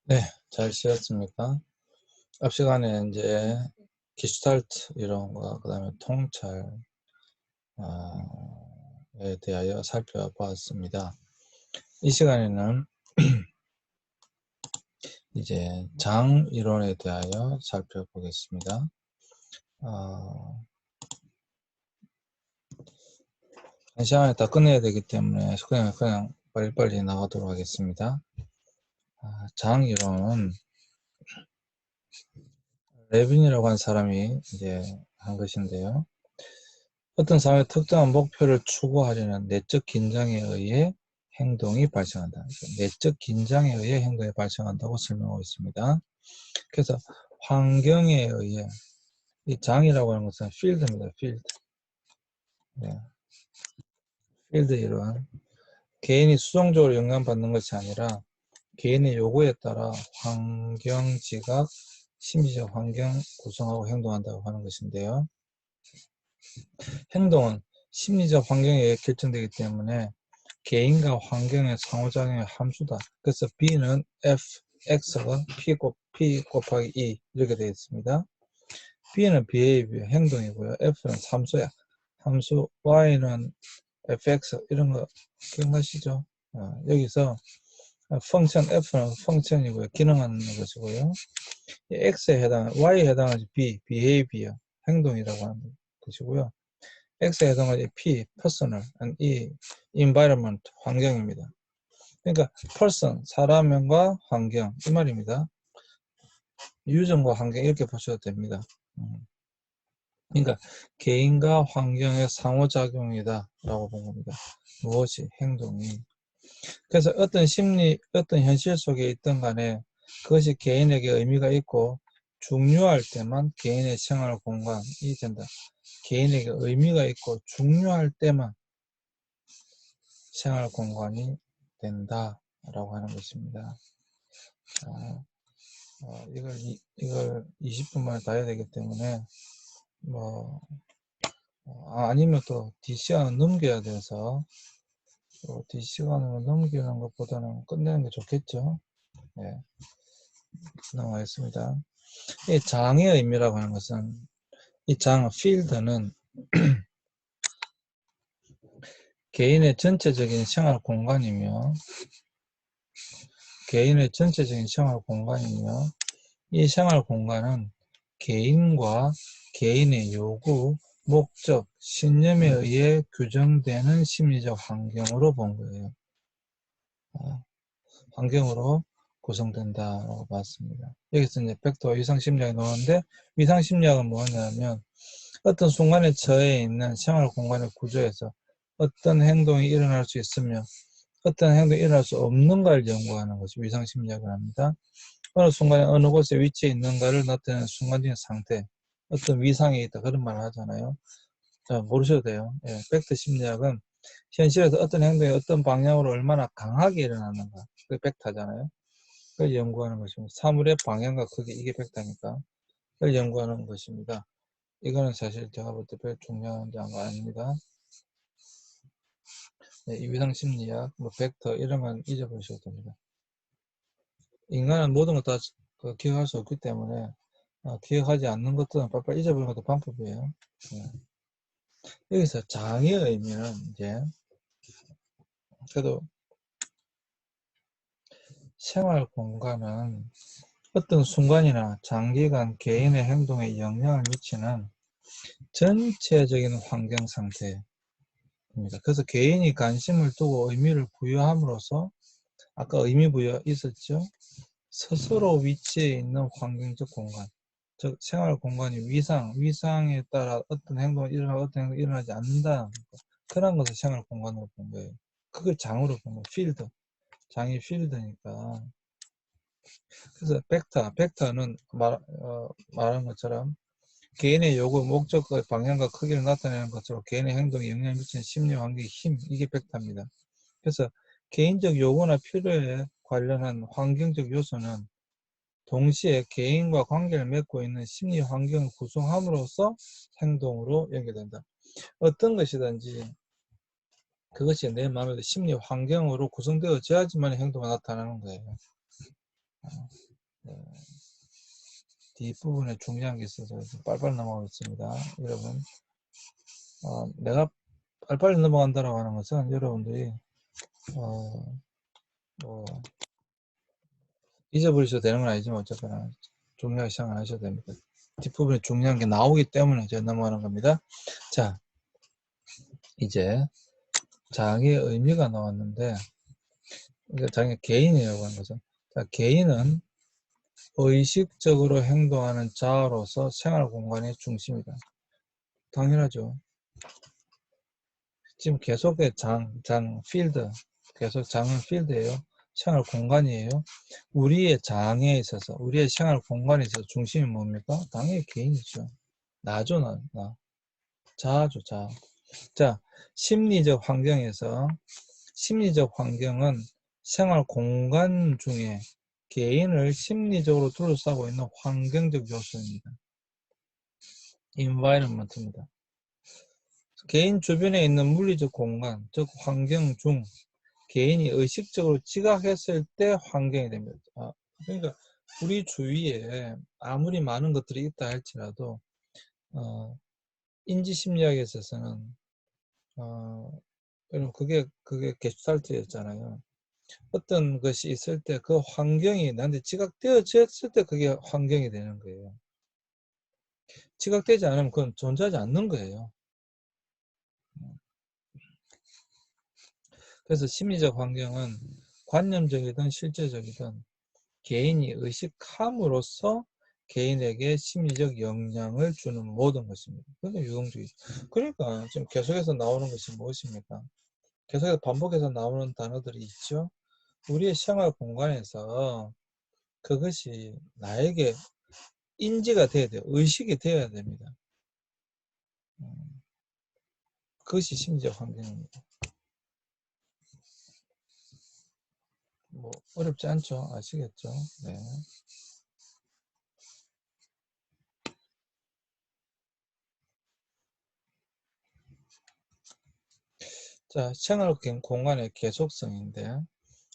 네, 잘 지냈습니까? 앞 시간에 이제 게슈탈트 이론과 그다음에 통찰에 대하여 살펴보았습니다. 이 시간에는 이제 장 이론에 대하여 살펴보겠습니다. 한 시간에 다 끝내야 되기 때문에 그냥 빨리빨리 나가도록 하겠습니다. 장 이론은 레빈이라고 한 사람이 이제 한 것인데요. 어떤 사람의 특정한 목표를 추구하려는 내적 긴장에 의해 행동이 발생한다. 내적 긴장에 의해 행동이 발생한다고 설명하고 있습니다. 그래서 환경에 의해, 이 장이라고 하는 것은 필드입니다. 필드. 네. 필드 이론. 개인이 수동적으로 영향받는 것이 아니라 개인의 요구에 따라 환경, 지각, 심리적 환경 구성하고 행동한다고 하는 것인데요. 행동은 심리적 환경에 의해 결정되기 때문에 개인과 환경의 상호작용의 함수다. 그래서 B는 F, X가 P 곱하기 E 이렇게 되어 있습니다. B는 behavior, 행동이고요. F는 함수야. 함수 Y는 fx 이런 거 기억나시죠? 여기서 펑션 F는 펑션이고요. 기능하는 것이고요. X에 Y에 해당하지 behavior, 행동이라고 하는 것이고요. X에 해당하지 P, personal, E, environment, 환경입니다. 그러니까 person, 사람과 환경 이 말입니다. 유전과 환경 이렇게 보셔도 됩니다. 그러니까 개인과 환경의 상호작용이다 라고 본 겁니다. 무엇이? 행동이. 그래서 어떤 현실 속에 있든 간에 그것이 개인에게 의미가 있고 중요할 때만 개인의 생활 공간이 된다. 개인에게 의미가 있고 중요할 때만 생활 공간이 된다 라고 하는 것입니다. 자, 이걸 20분 만에 다 해야 되기 때문에 아니면 또 D시간은 넘겨야 돼서 D시간으로 넘기는 것보다는 끝내는 게 좋겠죠. 네, 넘어가겠습니다. 이 장의 의미라고 하는 것은 이 장, 필드는 개인의 전체적인 생활 공간이며 이 생활 공간은 개인과 개인의 요구, 목적, 신념에 의해 규정되는 심리적 환경으로 본 거예요. 환경으로 구성된다라고 봤습니다. 여기서 이제 벡터 위상심리학이 나오는데 위상심리학은 뭐냐면 어떤 순간에 처해 있는 생활 공간의 구조에서 어떤 행동이 일어날 수 있으며 어떤 행동이 일어날 수 없는가를 연구하는 것이 위상심리학을 합니다. 어느 순간에 어느 곳에 위치해 있는가를 나타내는 순간적인 상태, 어떤 위상이 있다 그런 말을 하잖아요. 자, 모르셔도 돼요. 예, 팩트 심리학은 현실에서 어떤 행동이 어떤 방향으로 얼마나 강하게 일어나는가 그게 팩트잖아요. 그걸 연구하는 것입니다. 사물의 방향과 크기 이게 팩트니까 그걸 연구하는 것입니다. 이거는 사실 제가 볼 때 별 중요한 게 아닙니다. 네, 이 위상심리학, 벡터 이런 건 잊어버리셔도 됩니다. 인간은 모든 것 다 기억할 수 없기 때문에 기억하지 않는 것들은 빨리빨리 잊어버리는 것도 방법이에요. 네. 여기서 장의 의미는 이제 그래도 생활 공간은 어떤 순간이나 장기간 개인의 행동에 영향을 미치는 전체적인 환경 상태입니다. 그래서 개인이 관심을 두고 의미를 부여함으로써 아까 의미 부여 있었죠? 스스로 위치해 있는 환경적 공간, 즉 생활 공간이 위상에 따라 어떤 행동이 일어나고 어떤 행동이 일어나지 않는다. 그런 것을 생활 공간으로 본 거예요. 그걸 장으로 본 거예요. 필드. 장이 필드니까. 그래서 벡터는 말한 것처럼 개인의 요구, 목적과 방향과 크기를 나타내는 것으로 개인의 행동에 영향을 미치는 심리 환경의 힘, 이게 벡터입니다. 그래서 개인적 요구나 필요에 관련한 환경적 요소는 동시에 개인과 관계를 맺고 있는 심리 환경을 구성함으로써 행동으로 연결된다. 어떤 것이든지 그것이 내 마음의 심리 환경으로 구성되어져야지만 행동이 나타나는 거예요. 네. 뒷부분에 중요한 게 있어서 빨리빨리 넘어가겠습니다. 여러분, 내가 빨리빨리 넘어간다라고 하는 것은 여러분들이 뭐 잊어버리셔도 되는 건 아니지만 어쨌거나 중요하게 생각 안 하셔도 됩니다. 뒷부분에 중요한 게 나오기 때문에 제가 넘어가는 겁니다. 자, 이제 장의 의미가 나왔는데, 장의 개인이라고 하는 거죠. 자, 개인은 의식적으로 행동하는 자아로서 생활 공간의 중심이다. 당연하죠. 지금 계속의 필드, 계속 장은 필드예요. 생활 공간이에요. 우리의 장에 있어서, 우리의 생활 공간에 있어서 중심이 뭡니까? 당연히 개인이죠. 나죠, 나. 자아죠, 자아. 자, 심리적 환경은 생활 공간 중에 개인을 심리적으로 둘러싸고 있는 환경적 요소입니다. environment입니다. 개인 주변에 있는 물리적 공간, 즉 환경 중 개인이 의식적으로 지각했을 때 환경이 됩니다. 그러니까 우리 주위에 아무리 많은 것들이 있다 할지라도 인지심리학에 있어서는 여러분 그게 게슈탈트였잖아요. 어떤 것이 있을 때 그 환경이 나한테 지각되어졌을 때 그게 환경이 되는 거예요. 지각되지 않으면 그건 존재하지 않는 거예요. 그래서 심리적 환경은 관념적이든 실제적이든 개인이 의식함으로써 개인에게 심리적 영향을 주는 모든 것입니다. 그게 유형주의죠. 그러니까 지금 계속해서 나오는 것이 무엇입니까? 계속해서 반복해서 나오는 단어들이 있죠. 우리의 생활 공간에서 그것이 나에게 인지가 돼야 돼요. 의식이 되어야 됩니다. 그것이 심리적 환경입니다. 뭐 어렵지 않죠? 아시겠죠? 네. 자, 생활 공간의 계속성인데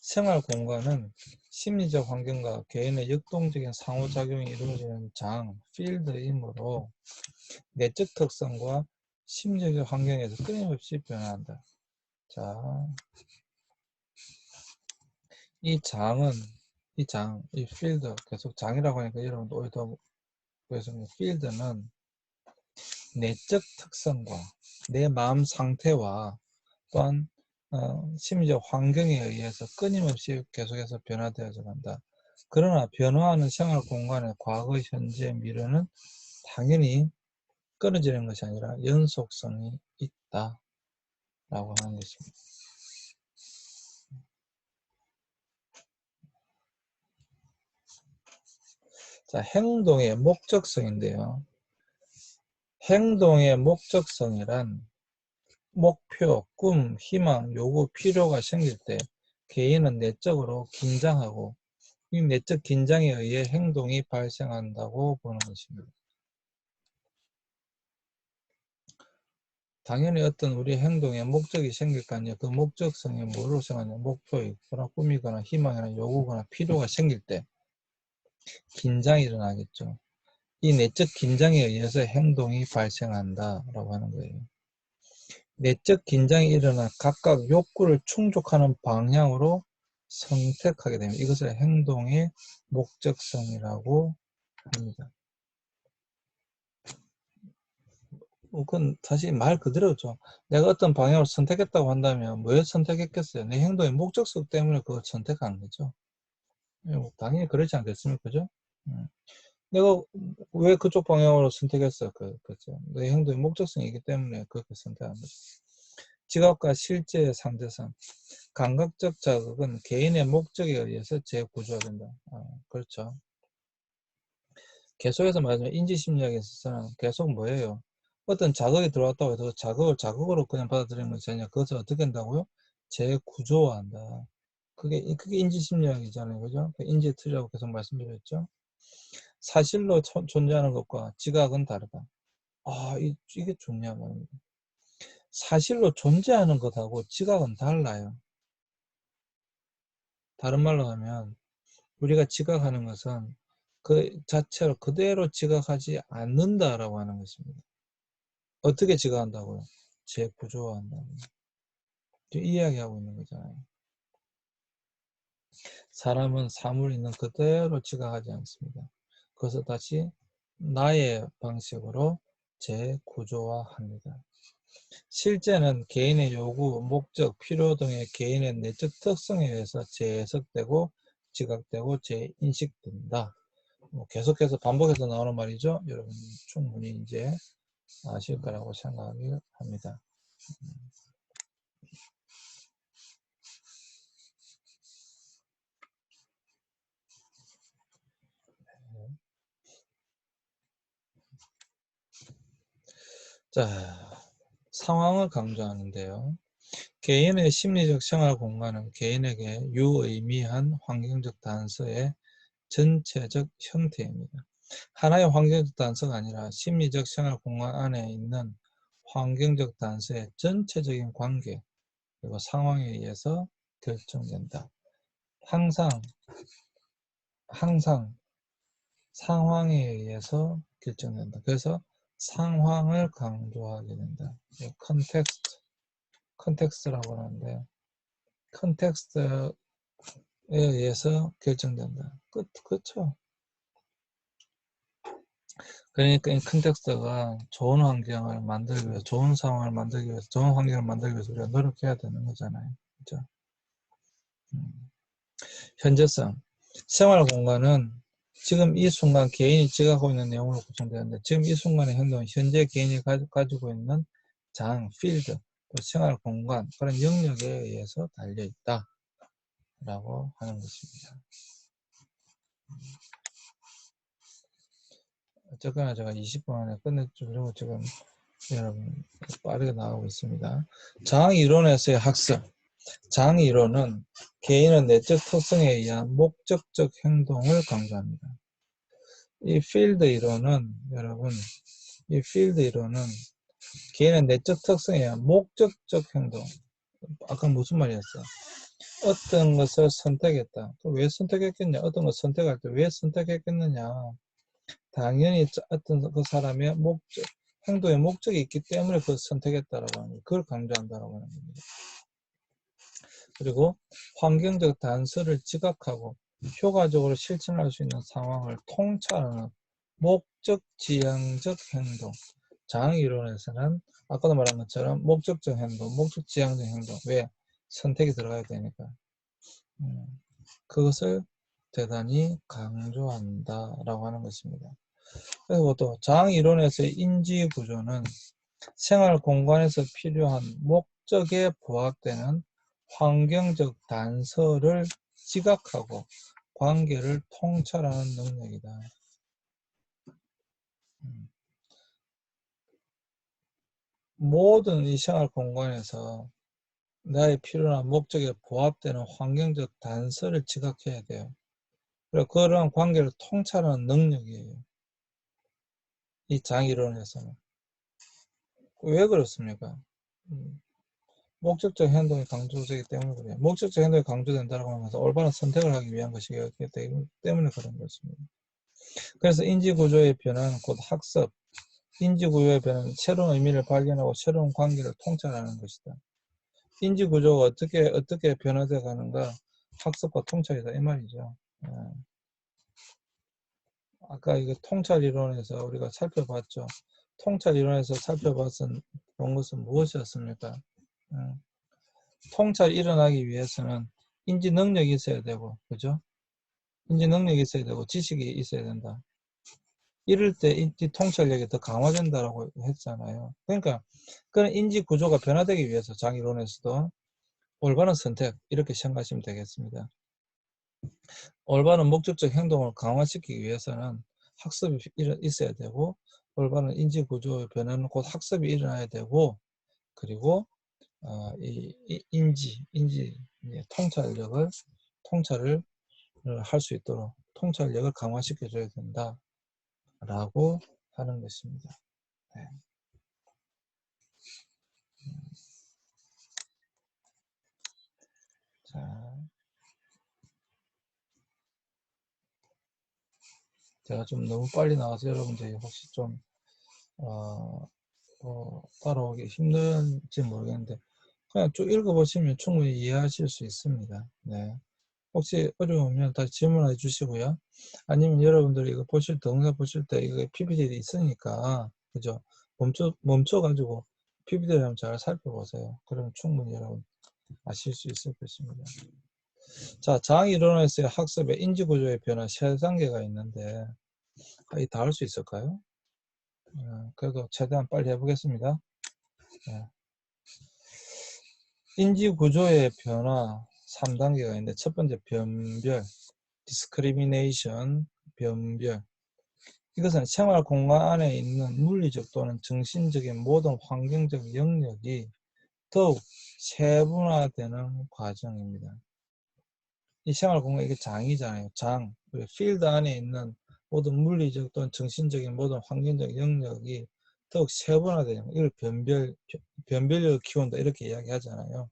생활 공간은 심리적 환경과 개인의 역동적인 상호작용이 이루어지는 필드이므로 내적 특성과 심리적 환경에서 끊임없이 변화한다. 자, 이 필드, 계속 장이라고 하니까 여러분도 오해도 그래서 필드는 내적 특성과 내 마음 상태와 또한 심리적 환경에 의해서 끊임없이 계속해서 변화되어져 간다. 그러나 변화하는 생활 공간의 과거, 현재, 미래는 당연히 끊어지는 것이 아니라 연속성이 있다라고 하는 것입니다. 자, 행동의 목적성인데요. 행동의 목적성이란 목표, 꿈, 희망, 요구, 필요가 생길 때 개인은 내적으로 긴장하고 이 내적 긴장에 의해 행동이 발생한다고 보는 것입니다. 당연히 어떤 우리 행동에 목적이 생길 거 아니에요. 그 목적성이 뭐로 생각하냐. 목표 있거나 꿈이거나 희망이나 요구거나 필요가 생길 때 긴장이 일어나겠죠. 이 내적 긴장에 의해서 행동이 발생한다라고 하는 거예요. 내적 긴장이 일어나 각각 욕구를 충족하는 방향으로 선택하게 됩니다. 이것을 행동의 목적성이라고 합니다. 그건 사실 말 그대로죠. 내가 어떤 방향을 선택했다고 한다면 왜 선택했겠어요? 내 행동의 목적성 때문에 그걸 선택한 거죠. 당연히 그렇지 않겠습니까? 그죠? 내가 왜 그쪽 방향으로 선택했어? 그죠? 내 행동의 목적성이기 때문에 그렇게 선택한 거죠. 지각과 실제의 상대성. 감각적 자극은 개인의 목적에 의해서 재구조화된다. 그렇죠. 계속해서 말하자면 인지심리학에 있어서는 계속 뭐예요? 어떤 자극이 들어왔다고 해서 자극을 자극으로 그냥 받아들이는 것이 아니라 그것을 어떻게 한다고요? 재구조화한다. 그게 인지심리학이잖아요. 그죠? 인지의 틀이라고 계속 말씀드렸죠. 사실로 존재하는 것과 지각은 다르다. 이게 중요한 말입니다. 사실로 존재하는 것하고 지각은 달라요. 다른 말로 하면 우리가 지각하는 것은 그 자체로 그대로 지각하지 않는다라고 하는 것입니다. 어떻게 지각한다고요? 재구조화한다고. 이 이야기하고 있는 거잖아요. 사람은 사물 있는 그대로 지각하지 않습니다. 그것을 다시 나의 방식으로 재구조화합니다. 실제는 개인의 요구, 목적, 필요 등의 개인의 내적 특성에 의해서 재해석되고 지각되고 재인식된다. 계속해서 반복해서 나오는 말이죠. 여러분 충분히 이제 아실 거라고 생각을 합니다. 자, 상황을 강조하는데요. 개인의 심리적 생활 공간은 개인에게 유의미한 환경적 단서의 전체적 형태입니다. 하나의 환경적 단서가 아니라 심리적 생활 공간 안에 있는 환경적 단서의 전체적인 관계 그리고 상황에 의해서 결정된다. 항상 상황에 의해서 결정된다. 그래서 상황을 강조하게 된다. 컨텍스트라고 하는데 컨텍스트에 의해서 결정된다. 그렇죠. 그러니까 이 컨텍스트가 좋은 환경을 만들기 위해서, 좋은 상황을 만들기 위해서, 좋은 환경을 만들기 위해서 우리가 노력해야 되는 거잖아요. 그죠? 현재성. 생활 공간은 지금 이 순간 개인이 지각하고 있는 내용으로 구성되는데 지금 이 순간의 행동은 현재 개인이 가지고 있는 장, 필드, 또 생활 공간, 그런 영역에 의해서 달려있다. 라고 하는 것입니다. 어쨌거나 제가 20분 안에 끝내주려고 지금 여러분 빠르게 나가고 있습니다. 장이론에서의 학습. 장이론은 개인의 내적 특성에 의한 목적적 행동을 강조합니다. 이 필드 이론은 여러분 이 필드 이론은 개인의 내적 특성에 의한 목적적 행동. 아까 무슨 말이었어? 어떤 것을 선택했다. 또 왜 선택했겠냐? 어떤 것을 선택할 때 왜 선택했겠느냐? 당연히 어떤 그 사람의 목적, 행동의 목적이 있기 때문에 그걸 선택했다라고 하는 거, 그걸 강조한다라고 하는 겁니다. 그리고 환경적 단서를 지각하고 효과적으로 실천할 수 있는 상황을 통찰하는 목적 지향적 행동. 장이론에서는 아까도 말한 것처럼 목적적 행동, 목적 지향적 행동. 왜? 선택이 들어가야 되니까. 그것을 대단히 강조한다라고 하는 것입니다. 그리고 또 장이론에서의 인지구조는 생활 공간에서 필요한 목적에 부합되는 환경적 단서를 지각하고 관계를 통찰하는 능력이다. 모든 이 생활 공간에서 나의 필요한 목적에 부합되는 환경적 단서를 지각해야 돼요. 그리고 그러한 관계를 통찰하는 능력이에요. 이 장이론에서는. 왜 그렇습니까? 목적적 행동이 강조되기 때문에 그래요. 목적적 행동이 강조된다고 하면서 올바른 선택을 하기 위한 것이기 때문에 그런 것입니다. 그래서 인지구조의 변화는 곧 학습, 인지구조의 변화는 새로운 의미를 발견하고 새로운 관계를 통찰하는 것이다. 인지구조가 어떻게 변화되어 가는가? 학습과 통찰이다 이 말이죠. 아까 이거 통찰 이론에서 우리가 살펴봤죠. 통찰 이론에서 본 것은 무엇이었습니까? 통찰이 일어나기 위해서는 인지 능력이 있어야 되고, 그죠? 인지 능력이 있어야 되고, 지식이 있어야 된다. 이럴 때 인지 통찰력이 더 강화된다라고 했잖아요. 그러니까, 그런 인지 구조가 변화되기 위해서 장이론에서도 올바른 선택, 이렇게 생각하시면 되겠습니다. 올바른 목적적 행동을 강화시키기 위해서는 학습이 있어야 되고, 올바른 인지 구조의 변화는 곧 학습이 일어나야 되고, 그리고 인지 통찰을 할 수 있도록 통찰력을 강화시켜 줘야 된다라고 하는 것입니다. 네. 자, 제가 좀 너무 빨리 나와서 여러분들이 혹시 좀 따라오기 힘든지 모르겠는데 그냥 쭉 읽어보시면 충분히 이해하실 수 있습니다. 네. 혹시 어려우면 다시 질문해 주시고요. 아니면 여러분들이 이거 보실 때, 동영상 보실 때 이거 PPT도 있으니까, 그죠? 멈춰가지고 PPT를 한번 잘 살펴보세요. 그러면 충분히 여러분 아실 수 있을 것입니다. 자, 장이론에서의 학습의 인지구조의 변화 세 단계가 있는데, 이 다 할 수 있을까요? 그래도 최대한 빨리 해보겠습니다. 네. 인지구조의 변화 3단계가 있는데, 첫 번째 변별, discrimination, 변별. 이것은 생활 공간 안에 있는 물리적 또는 정신적인 모든 환경적 영역이 더욱 세분화되는 과정입니다. 이 생활 공간, 이게 장이잖아요. 장. 필드 안에 있는 모든 물리적 또는 정신적인 모든 환경적 영역이 더욱 세분화되는 거. 이걸 변별력을 키운다. 이렇게 이야기하잖아요.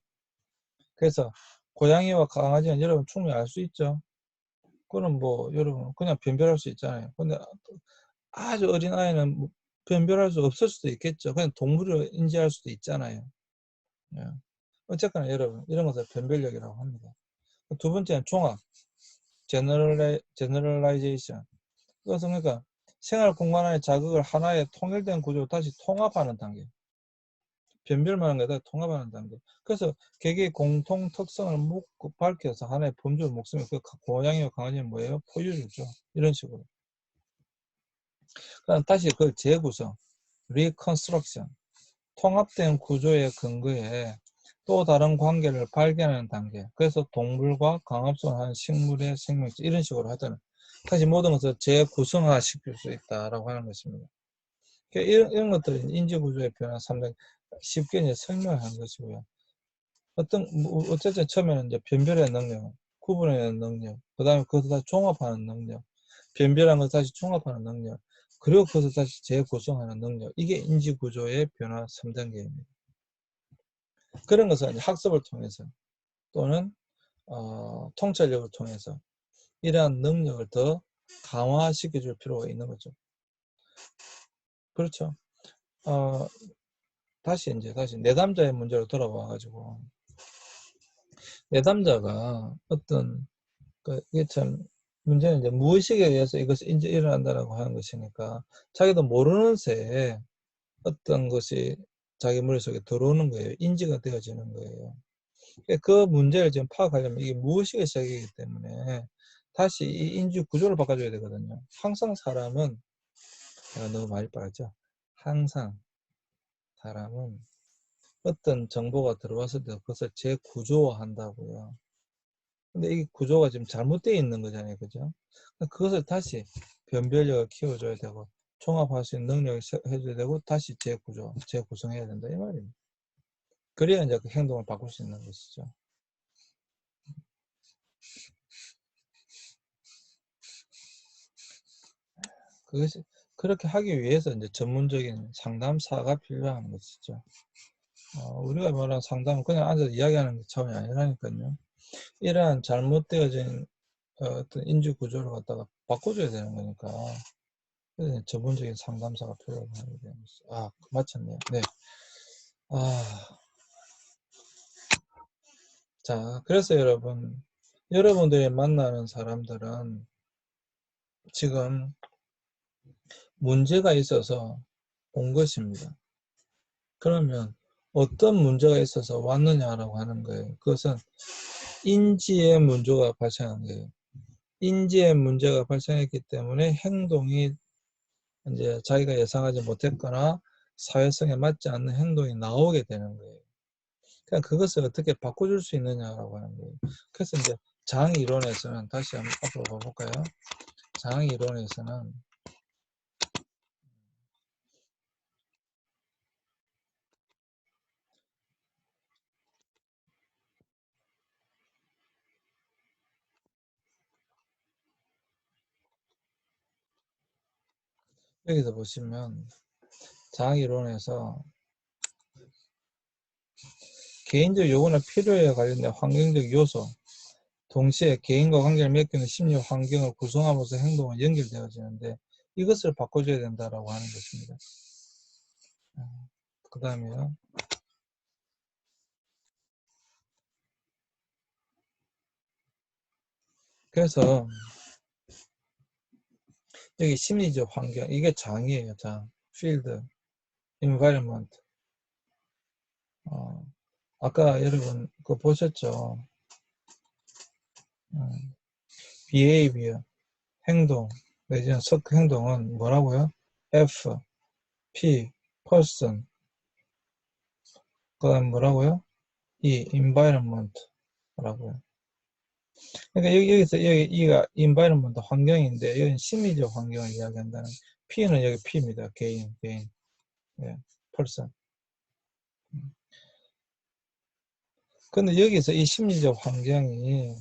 그래서 고양이와 강아지는 여러분 충분히 알 수 있죠. 그거는 뭐 여러분 그냥 변별할 수 있잖아요. 근데 아주 어린 아이는 뭐 변별할 수 없을 수도 있겠죠. 그냥 동물을 인지할 수도 있잖아요. 예. 어쨌거나 여러분 이런 것을 변별력이라고 합니다. 두 번째는 종합, 제너럴라이제이션. 이것은 그러니까 생활 공간 안의 자극을 하나의 통일된 구조로 다시 통합하는 단계. 변별만 하는 거다 통합하는 단계. 그래서 개개의 공통 특성을 밝혀서 하나의 범주를 목숨에 그 고양이와 강아지는 뭐예요? 포유류죠. 이런 식으로. 그다음 다시 그 재구성, 리컨스트럭션. 통합된 구조의 근거에 또 다른 관계를 발견하는 단계. 그래서 동물과 강합성한 식물의 생명체 이런 식으로 하잖아요. 다시 모든 것을 재구성화시킬 수 있다라고 하는 것입니다. 그러니까 이런 것들은 인지구조의 변화 3단 쉽게 이제 설명한 것이고요. 어쨌든 처음에는 이제 변별의 능력, 구분해내는 능력, 그 다음에 그것을 다시 종합하는 능력, 변별한 것을 다시 종합하는 능력, 그리고 그것을 다시 재구성하는 능력. 이게 인지구조의 변화 3단계입니다. 그런 것은 학습을 통해서 또는 통찰력을 통해서 이러한 능력을 더 강화시켜 줄 필요가 있는 거죠. 그렇죠. 다시 내담자의 문제로 돌아와 가지고 내담자가 어떤 이게 참 문제는 이제 무의식에 의해서 이것이 이제 일어난다라고 하는 것이니까 자기도 모르는 새에 어떤 것이 자기 머릿속에 들어오는 거예요. 인지가 되어지는 거예요. 그 문제를 지금 파악하려면 이게 무의식의 세계이기 때문에 다시 이 인지 구조를 바꿔줘야 되거든요. 항상 사람은 제가 너무 많이 빨았죠. 항상 사람은 어떤 정보가 들어왔을 때 그것을 재구조화한다고요. 근데 이 구조가 지금 잘못되어 있는 거잖아요. 그죠? 그것을 다시 변별력을 키워줘야 되고 종합할 수 있는 능력을 해줘야 되고 다시 재구성해야 된다 이 말입니다. 그래야 이제 그 행동을 바꿀 수 있는 것이죠. 그것이 그렇게 하기 위해서 이제 전문적인 상담사가 필요한 것이죠. 우리가 말하는 상담은 그냥 앉아서 이야기하는 차원이 아니라니까요. 이러한 잘못되어진 어떤 인지 구조를 갖다가 바꿔줘야 되는 거니까 그래서 전문적인 상담사가 필요하게 되는 것이죠. 맞췄네요. 네. 자, 그래서 여러분들이 만나는 사람들은 지금 문제가 있어서 온 것입니다. 그러면 어떤 문제가 있어서 왔느냐라고 하는 거예요. 그것은 인지의 문제가 발생한 거예요. 인지의 문제가 발생했기 때문에 행동이 이제 자기가 예상하지 못했거나 사회성에 맞지 않는 행동이 나오게 되는 거예요. 그냥 그것을 어떻게 바꿔줄 수 있느냐라고 하는 거예요. 그래서 이제 장이론에서는 다시 한번 앞으로 가볼까요? 장이론에서는 여기서 보시면 장이론에서 개인적 요구나 필요에 관련된 환경적 요소 동시에 개인과 관계를 맺기는 심리 환경을 구성하면서 행동은 연결되어지는데 이것을 바꿔줘야 된다라고 하는 것입니다. 그 다음에요. 그래서 여기 심리적 환경, 이게 장이에요. 장, field, environment. 아까 여러분 그거 보셨죠? behavior, 행동, 내지는 행동은 뭐라고요? F, P, person, 그 다음 뭐라고요? E, environment라고요. 그러니까 여기 E가 environment, 환경인데 여기는 심리적 환경을 이야기한다는, P는 여기 P입니다. 개인, 예, person. 근데 여기서 이 심리적 환경이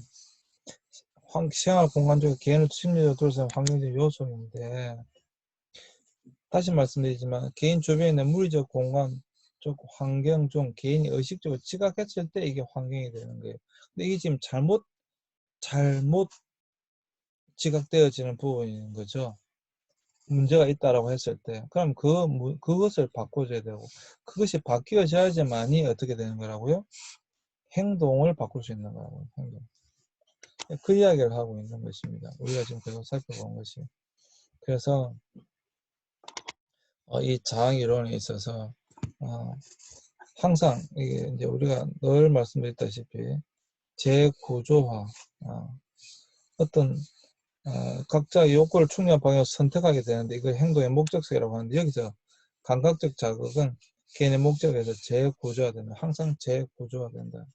생활 공간 중에 개인을 심리적으로 둘러싼 환경적 요소인데, 다시 말씀드리지만 개인 주변에 있는 물리적 공간 쪽 환경 중 개인이 의식적으로 지각했을 때 이게 환경이 되는 거예요. 근데 이게 지금 잘못 지각되어지는 부분인 거죠. 문제가 있다라고 했을 때, 그럼 그것을 바꿔줘야 되고, 그것이 바뀌어져야지만이 어떻게 되는 거라고요? 행동을 바꿀 수 있는 거라고요. 행동. 그 이야기를 하고 있는 것입니다. 우리가 지금 계속 살펴본 것이. 그래서 이 자학 이론에 있어서 항상 이게 이제 우리가 늘 말씀드렸다시피 재구조화, 어떤 각자의 욕구를 충족한 방향을 선택하게 되는데 이걸 행동의 목적성이라고 하는데, 여기서 감각적 자극은 개인의 목적에서 재구조화된다. 항상 재구조화된다.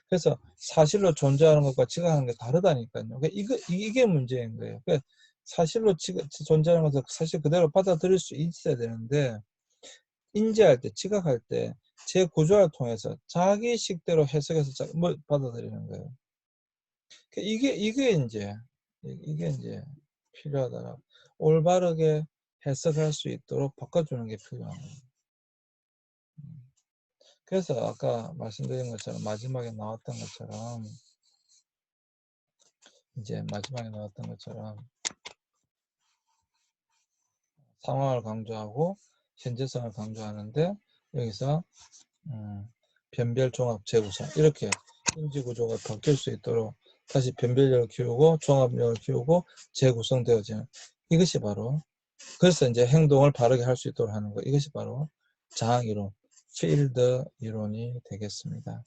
그래서 사실로 존재하는 것과 지각하는 게 다르다니까요. 그러니까 이게 문제인 거예요. 그러니까 사실로 존재하는 것을 사실 그대로 받아들일 수 있어야 되는데, 인지할 때, 지각할 때 재구조화를 통해서 자기 식대로 해석해서 뭘 받아들이는 거예요. 그러니까 이게 이제 필요하다라고, 올바르게 해석할 수 있도록 바꿔주는 게 필요한 거예요. 그래서 아까 말씀드린 것처럼 마지막에 나왔던 것처럼 상황을 강조하고 현재성을 강조하는데, 여기서 변별, 종합, 재구성, 이렇게 인지구조가 바뀔 수 있도록 다시 변별력을 키우고 종합력을 키우고 재구성되어지는, 이것이 바로, 그래서 이제 행동을 바르게 할 수 있도록 하는 거, 이것이 바로 자학이론, 필드 이론이 되겠습니다.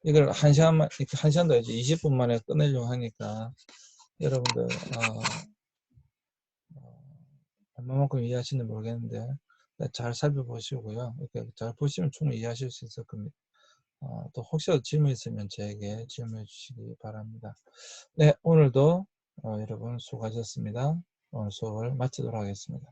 이걸 한 시간도 이제 20분 만에 끝내려고 하니까 여러분들 얼마만큼 이해하시는지 모르겠는데 잘 살펴보시고요. 이렇게 잘 보시면 충분히 이해하실 수 있을 겁니다. 또 혹시라도 질문 있으면 저에게 질문해 주시기 바랍니다. 네, 오늘도 여러분 수고하셨습니다. 오늘 수업을 마치도록 하겠습니다.